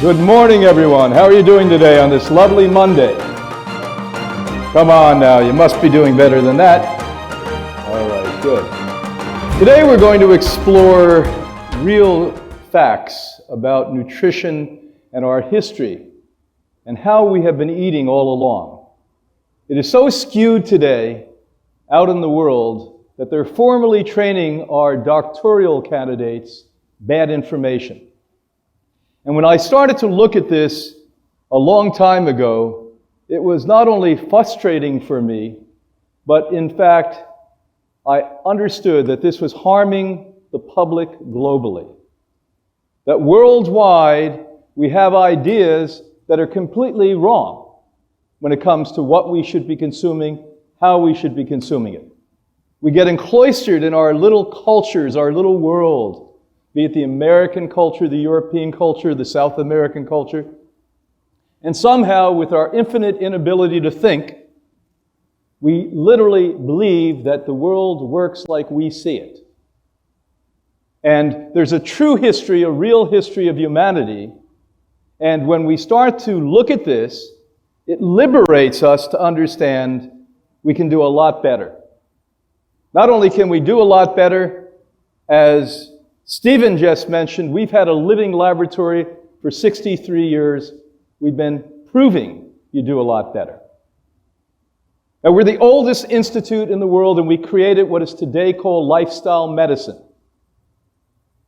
Good morning, everyone. How are you doing today on this lovely Monday? Come on now, you must be doing better than that. All right, good. Today we're going to explore real facts about nutrition and our history and how we have been eating all along. It is so skewed today out in the world that they're formally training our doctoral candidates bad information. And when I started to look at this a long time ago, it was not only frustrating for me, but in fact, I understood that this was harming the public globally. That worldwide, we have ideas that are completely wrong when it comes to what we should be consuming, how we should be consuming it. We get encloistered in our little cultures, our little world, be it the American culture, the European culture, the South American culture. And somehow, with our infinite inability to think, we literally believe that the world works like we see it. And there's a true history, a real history of humanity. And when we start to look at this, it liberates us to understand we can do a lot better. Not only can we do a lot better, as Stephen just mentioned, we've had a living laboratory for 63 years. We've been proving you do a lot better. Now, we're the oldest institute in the world, and we created what is today called lifestyle medicine.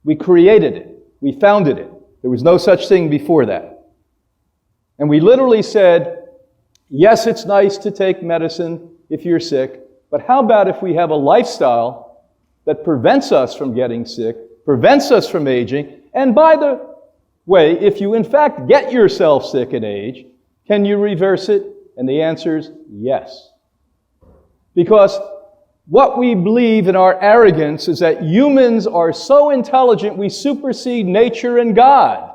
We created it. We founded it. There was no such thing before that. And we literally said, yes, it's nice to take medicine if you're sick, but how about if we have a lifestyle that prevents us from getting sick, prevents us from aging, and by the way, if you in fact get yourself sick and age, can you reverse it? And the answer is yes. Because what we believe in our arrogance is that humans are so intelligent we supersede nature and God.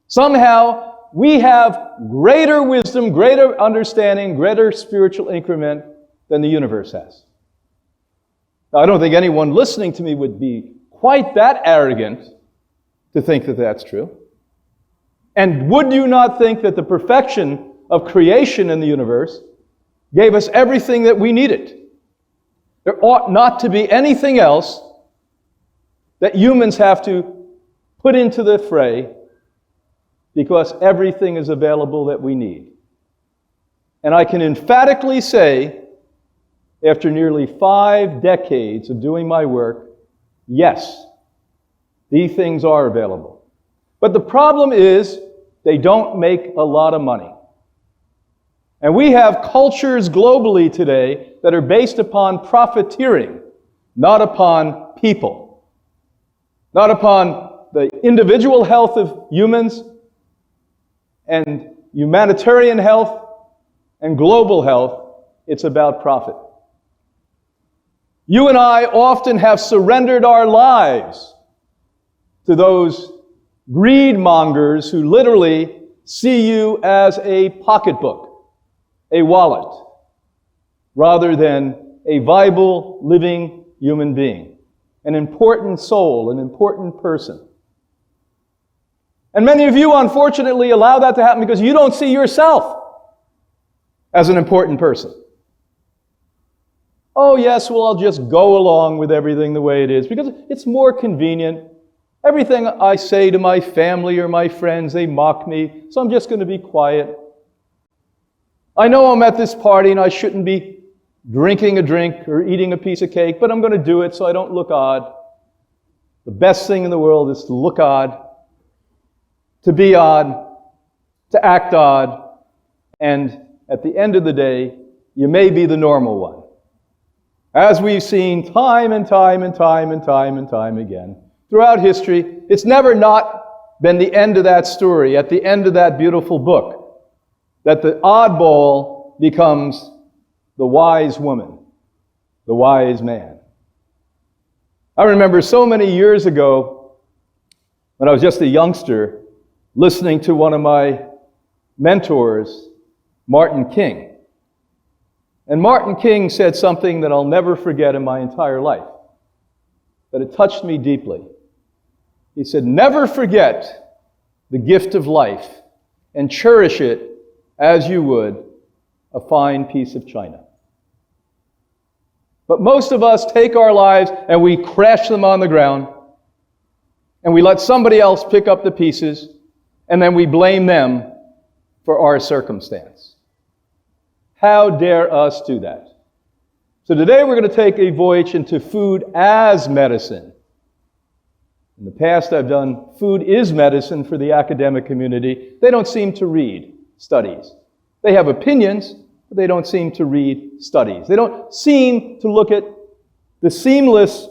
Somehow we have greater wisdom, greater understanding, greater spiritual increment than the universe has. Now, I don't think anyone listening to me would be quite that arrogant to think that that's true. And would you not think that the perfection of creation in the universe gave us everything that we needed? There ought not to be anything else that humans have to put into the fray, because everything is available that we need. And I can emphatically say, after nearly 5 decades of doing my work, yes, these things are available. But the problem is, they don't make a lot of money. And we have cultures globally today that are based upon profiteering, not upon people. Not upon the individual health of humans and humanitarian health and global health. It's about profit. You and I often have surrendered our lives to those greed mongers who literally see you as a pocketbook, a wallet, rather than a viable, living human being, an important soul, an important person. And many of you, unfortunately, allow that to happen because you don't see yourself as an important person. Oh, yes, well, I'll just go along with everything the way it is because it's more convenient. Everything I say to my family or my friends, they mock me, so I'm just going to be quiet. I know I'm at this party and I shouldn't be drinking a drink or eating a piece of cake, but I'm going to do it so I don't look odd. The best thing in the world is to look odd, to be odd, to act odd, and at the end of the day, you may be the normal one. As we've seen time and time and time and time and time again, throughout history, it's never not been the end of that story, at the end of that beautiful book, that the oddball becomes the wise woman, the wise man. I remember so many years ago, when I was just a youngster, listening to one of my mentors, Martin King. And Martin King said something that I'll never forget in my entire life, that it touched me deeply. He said, never forget the gift of life, and cherish it as you would a fine piece of china. But most of us take our lives and we crash them on the ground, and we let somebody else pick up the pieces, and then we blame them for our circumstance. How dare us do that? So today we're going to take a voyage into food as medicine. In the past I've done food is medicine for the academic community. They don't seem to read studies. They have opinions, but they don't seem to read studies. They don't seem to look at the seamless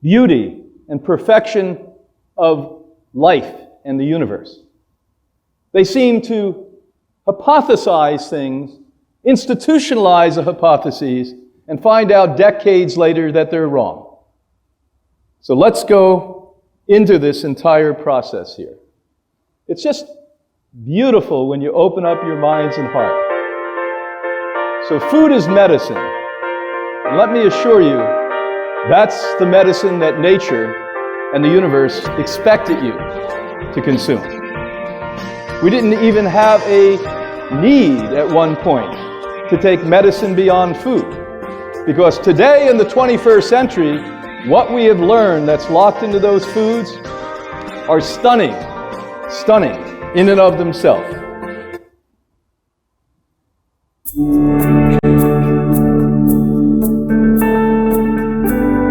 beauty and perfection of life and the universe. They seem to hypothesize things, institutionalize a hypotheses, and find out decades later that they're wrong. So let's go into this entire process here. It's just beautiful when you open up your minds and heart. So food is medicine. And let me assure you, that's the medicine that nature and the universe expected you to consume. We didn't even have a need at one point to take medicine beyond food. Because today in the 21st century, what we have learned that's locked into those foods are stunning in and of themselves.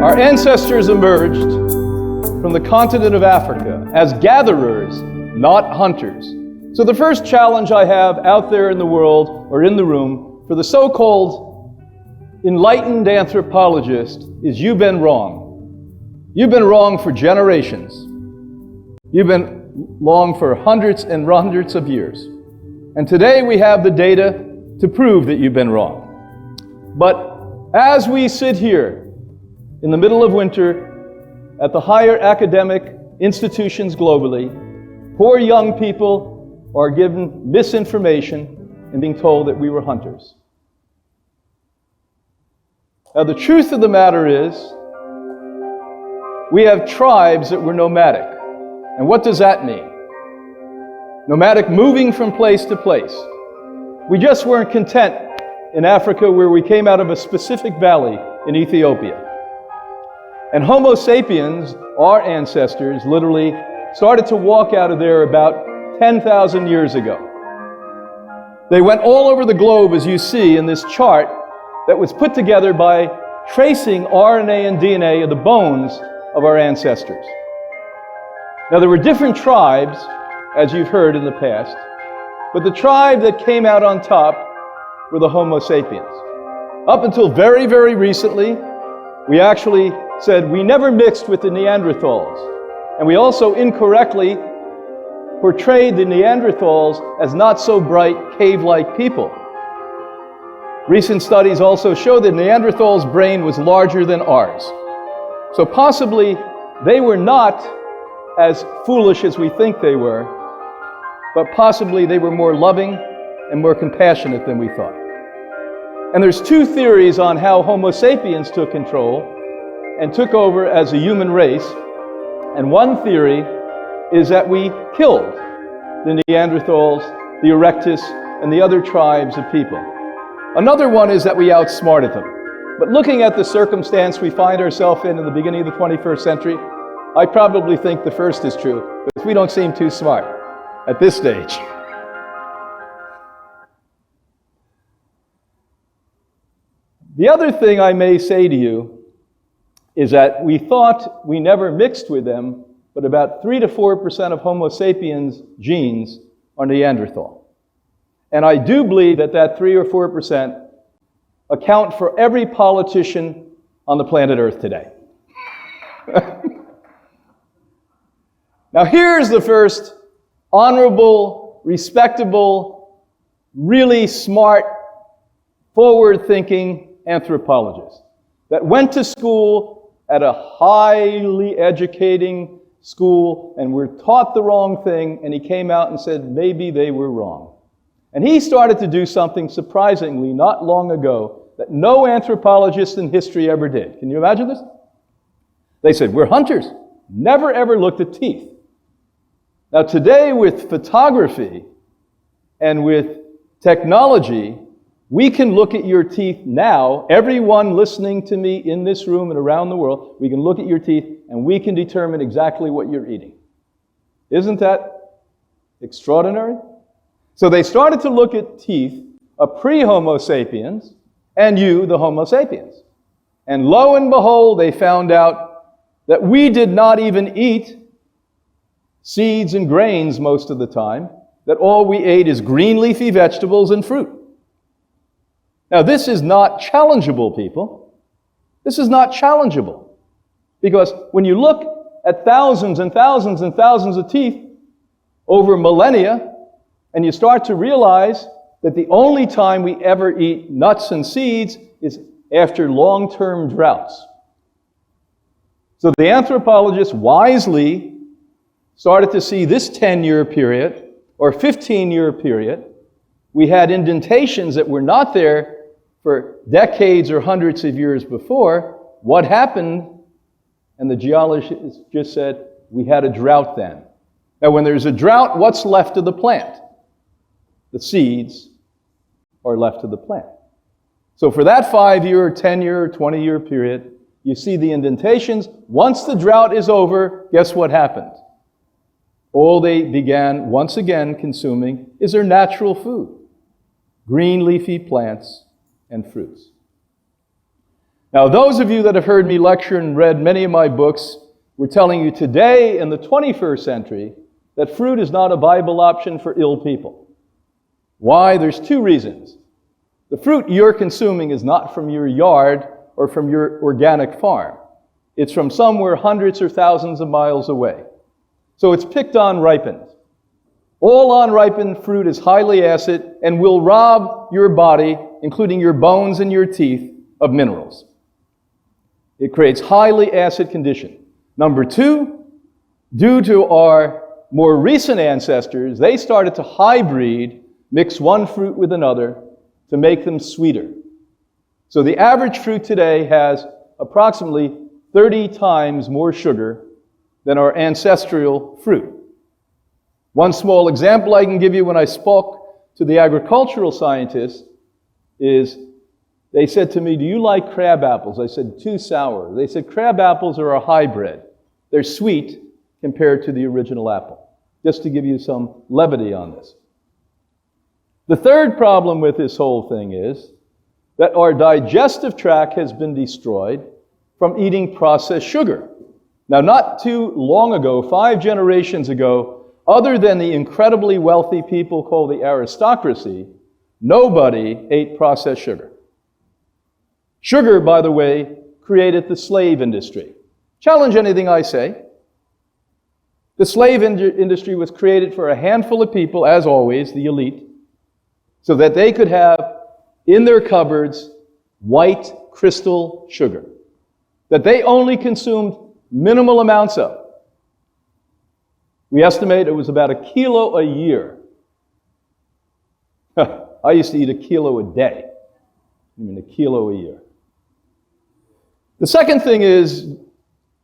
Our ancestors emerged from the continent of Africa as gatherers, not hunters. So the first challenge I have out there in the world or in the room for the so-called enlightened anthropologist is you've been wrong. You've been wrong for generations. You've been wrong for hundreds and hundreds of years. And today we have the data to prove that you've been wrong. But as we sit here in the middle of winter at the higher academic institutions globally, poor young people are given misinformation and being told that we were hunters. Now, the truth of the matter is, we have tribes that were nomadic. And what does that mean? Nomadic, moving from place to place. We just weren't content in Africa where we came out of a specific valley in Ethiopia. And Homo sapiens, our ancestors, literally started to walk out of there about 10,000 years ago. They went all over the globe, as you see in this chart, that was put together by tracing RNA and DNA of the bones of our ancestors. Now, there were different tribes, as you've heard in the past, but the tribe that came out on top were the Homo sapiens. Up until very, very recently, we actually said we never mixed with the Neanderthals. And we also incorrectly portrayed the Neanderthals as not so bright, cave-like people. Recent studies also show that Neanderthals' brain was larger than ours. So possibly they were not as foolish as we think they were, but possibly they were more loving and more compassionate than we thought. And there's two theories on how Homo sapiens took control and took over as a human race. And one theory is that we killed the Neanderthals, the Erectus, and the other tribes of people. Another one is that we outsmarted them. But looking at the circumstance we find ourselves in the beginning of the 21st century, I probably think the first is true, because we don't seem too smart at this stage. The other thing I may say to you is that we thought we never mixed with them, but about 3 to 4% of Homo sapiens genes are Neanderthal. And I do believe that that 3 or 4% account for every politician on the planet Earth today. Now here's the first honorable, respectable, really smart, forward-thinking anthropologist that went to school at a highly educating school and were taught the wrong thing, and he came out and said maybe they were wrong. And he started to do something surprisingly not long ago that no anthropologist in history ever did. Can you imagine this? They said, we're hunters. Never ever looked at teeth. Now today with photography and with technology, we can look at your teeth now. Everyone listening to me in this room and around the world, we can look at your teeth and we can determine exactly what you're eating. Isn't that extraordinary? So they started to look at teeth of pre-Homo sapiens and you, the Homo sapiens. And lo and behold, they found out that we did not even eat seeds and grains most of the time, that all we ate is green leafy vegetables and fruit. Now this is not challengeable, people. This is not challengeable. Because when you look at thousands and thousands and thousands of teeth over millennia, and you start to realize that the only time we ever eat nuts and seeds is after long-term droughts. So the anthropologists wisely started to see this 10-year period or 15-year period. We had indentations that were not there for decades or hundreds of years before. What happened? And the geologists just said, we had a drought then. Now when there's a drought, what's left of the plant? The seeds are left of the plant. So for that 5-year, 10-year, 20-year period, you see the indentations. Once the drought is over, guess what happened? All they began once again consuming is their natural food. Green leafy plants and fruits. Now those of you that have heard me lecture and read many of my books, we're telling you today in the 21st century that fruit is not a viable option for ill people. Why? There's 2 reasons. The fruit you're consuming is not from your yard or from your organic farm. It's from somewhere hundreds or thousands of miles away. So it's picked on ripened. All unripened fruit is highly acid and will rob your body, including your bones and your teeth, of minerals. It creates highly acid condition. Number 2, due to our more recent ancestors, they started to hybrid, mix one fruit with another to make them sweeter. So the average fruit today has approximately 30 times more sugar than our ancestral fruit. One small example I can give you when I spoke to the agricultural scientists is they said to me, do you like crab apples? I said, too sour. They said, crab apples are a hybrid. They're sweet compared to the original apple. Just to give you some levity on this. The third problem with this whole thing is that our digestive tract has been destroyed from eating processed sugar. Now, not too long ago, 5 generations ago, other than the incredibly wealthy people called the aristocracy, nobody ate processed sugar. Sugar, by the way, created the slave industry. Challenge anything I say. The slave industry was created for a handful of people, as always, the elite, so that they could have in their cupboards white crystal sugar that they only consumed minimal amounts of. We estimate it was about 1 kilo a year. I used to eat 1 kilo a day. 1 kilo a year. The second thing is,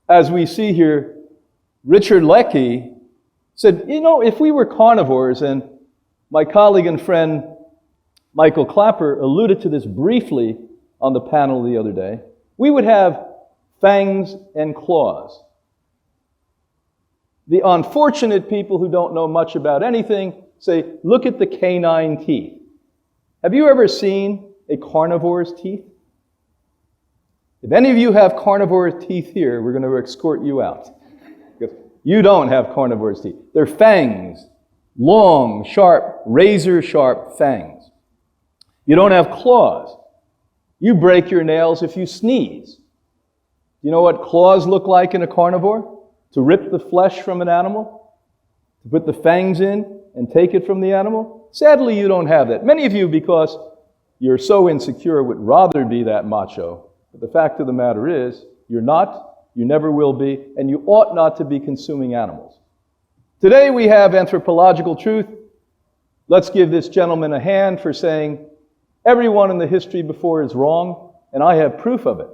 as we see here, Richard Leakey said, if we were carnivores, and my colleague and friend Michael Clapper alluded to this briefly on the panel the other day, we would have fangs and claws. The unfortunate people who don't know much about anything say, look at the canine teeth. Have you ever seen a carnivore's teeth? If any of you have carnivore teeth here, we're going to escort you out. You don't have carnivore's teeth. They're fangs, long, sharp, razor-sharp fangs. You don't have claws. You break your nails if you sneeze. You know what claws look like in a carnivore? To rip the flesh from an animal? To put the fangs in and take it from the animal? Sadly, you don't have that. Many of you, because you're so insecure, would rather be that macho. But the fact of the matter is, you're not, you never will be, and you ought not to be consuming animals. Today we have anthropological truth. Let's give this gentleman a hand for saying, everyone in the history before is wrong, and I have proof of it.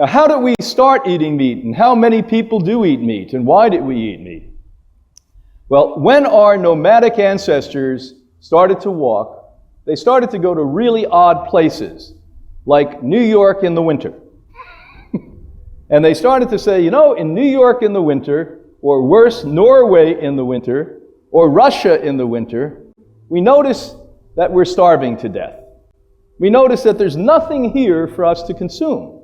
Now, how did we start eating meat, and how many people do eat meat, and why did we eat meat? Well, when our nomadic ancestors started to walk, they started to go to really odd places, like New York in the winter. And they started to say, you know, in New York in the winter, or worse, Norway in the winter, or Russia in the winter, we notice that we're starving to death. We notice that there's nothing here for us to consume.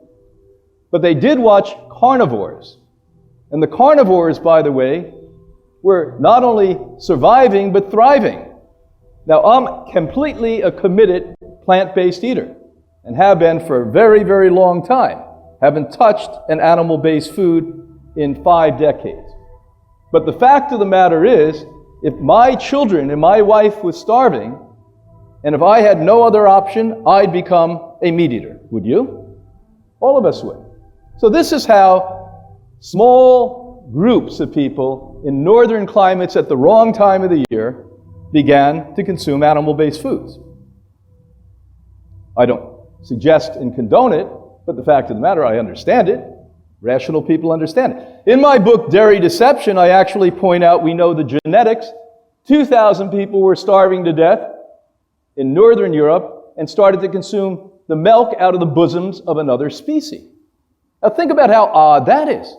But they did watch carnivores. And the carnivores, by the way, were not only surviving, but thriving. Now, I'm completely a committed plant-based eater, and have been for a very, very long time. Haven't touched an animal-based food in 5 decades. But the fact of the matter is, if my children and my wife was starving, and if I had no other option, I'd become a meat eater. Would you? All of us would. So this is how small groups of people in northern climates at the wrong time of the year began to consume animal-based foods. I don't suggest and condone it, but the fact of the matter, I understand it. Rational people understand it. In my book, Dairy Deception, I actually point out we know the genetics. 2,000 people were starving to death in Northern Europe and started to consume the milk out of the bosoms of another species. Now think about how odd that is.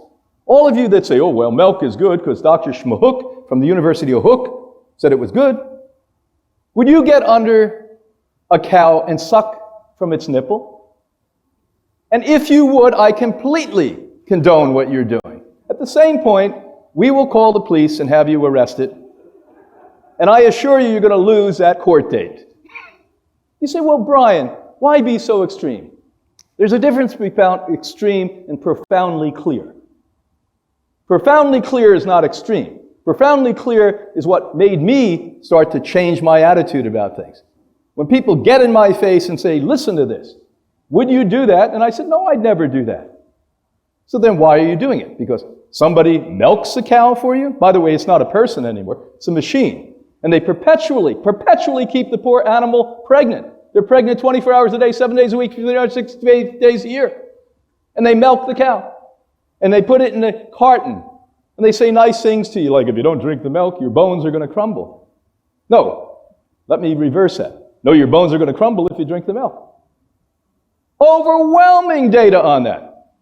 All of you that say, oh, well, milk is good because Dr. Schmahook from the University of Hook said it was good. Would you get under a cow and suck from its nipple? And if you would, I completely condone what you're doing. At the same point, we will call the police and have you arrested. And I assure you, you're going to lose that court date. You say, well, Brian, why be so extreme? There's a difference between extreme and profoundly clear. Profoundly clear is not extreme. Profoundly clear is what made me start to change my attitude about things. When people get in my face and say, listen to this, would you do that? And I said, no, I'd never do that. So then why are you doing it? Because somebody milks a cow for you? By the way, it's not a person anymore. It's a machine. And they perpetually keep the poor animal pregnant. They're pregnant 24 hours a day, 7 days a week, 6 days a year. And they milk the cow. And they put it in a carton. And they say nice things to you, like, if you don't drink the milk, your bones are going to crumble. No, let me reverse that. No, your bones are going to crumble if you drink the milk. Overwhelming data on that.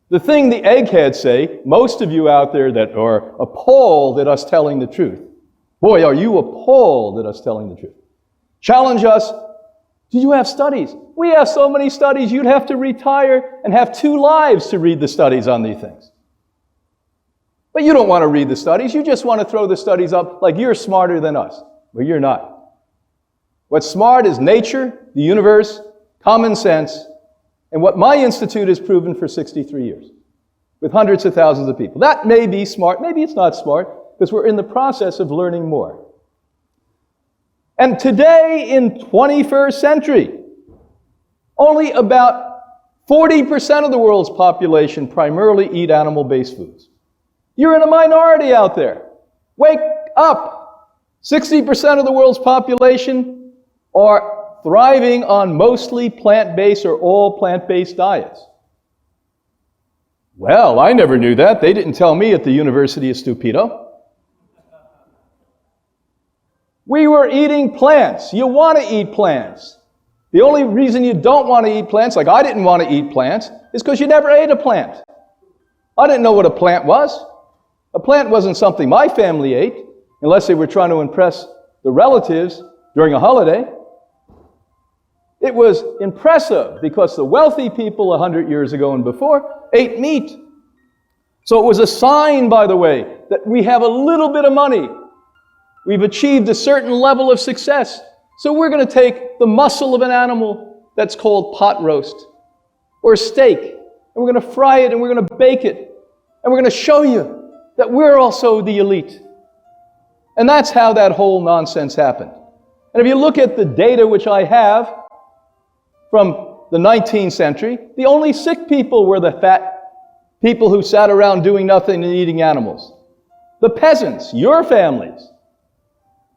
The thing the eggheads say, most of you out there that are appalled at us telling the truth. Boy, are you appalled at us telling the truth. Challenge us. Do you have studies? We have so many studies, you'd have to retire and have 2 lives to read the studies on these things. But you don't want to read the studies. You just want to throw the studies up like you're smarter than us. Well, you're not. What's smart is nature, the universe, common sense, and what my institute has proven for 63 years with hundreds of thousands of people. That may be smart, maybe it's not smart, because we're in the process of learning more. And today in 21st century, only about 40% of the world's population primarily eat animal-based foods. You're in a minority out there. Wake up! 60% of the world's population are thriving on mostly plant-based or all plant-based diets. Well, I never knew that. They didn't tell me at the University of Stupido. We were eating plants. You want to eat plants. The only reason you don't want to eat plants, like I didn't want to eat plants, is because you never ate a plant. I didn't know what a plant was. A plant wasn't something my family ate, unless they were trying to impress the relatives during a holiday. It was impressive because the wealthy people 100 years ago and before ate meat. So it was a sign, by the way, that we have a little bit of money. We've achieved a certain level of success. So we're going to take the muscle of an animal that's called pot roast or steak, and we're going to fry it and we're going to bake it, and we're going to show you that we're also the elite. And that's how that whole nonsense happened. And if you look at the data which I have from the 19th century, the only sick people were the fat people who sat around doing nothing and eating animals. The peasants, your families,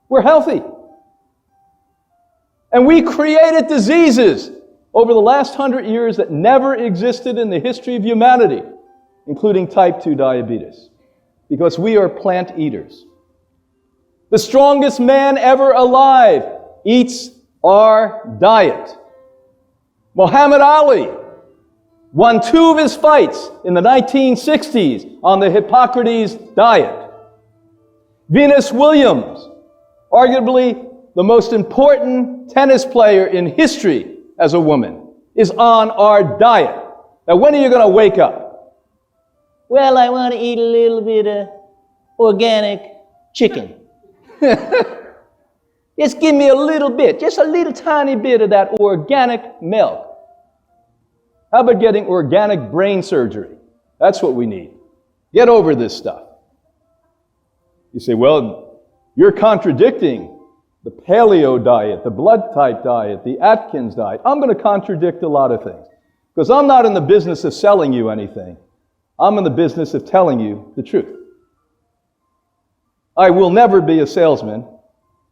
were healthy. And we created diseases over the last 100 years that never existed in the history of humanity, including type 2 diabetes, because we are plant eaters. The strongest man ever alive eats our diet. Muhammad Ali won 2 of his fights in the 1960s on the Hippocrates diet. Venus Williams, arguably the most important tennis player in history as a woman, is on our diet. Now, when are you going to wake up? Well, I want to eat a little bit of organic chicken. Just give me a little bit, just a little tiny bit of that organic milk. How about getting organic brain surgery? That's what we need. Get over this stuff. You say, well, you're contradicting the paleo diet, the blood type diet, the Atkins diet. I'm going to contradict a lot of things because I'm not in the business of selling you anything. I'm in the business of telling you the truth. I will never be a salesman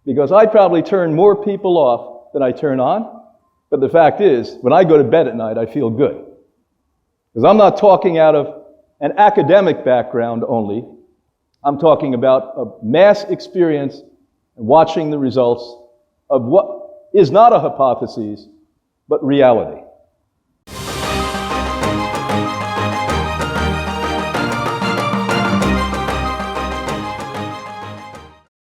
because I probably turn more people off than I turn on. But the fact is, when I go to bed at night, I feel good. Because I'm not talking out of an academic background only. I'm talking about a mass experience and watching the results of what is not a hypothesis, but reality.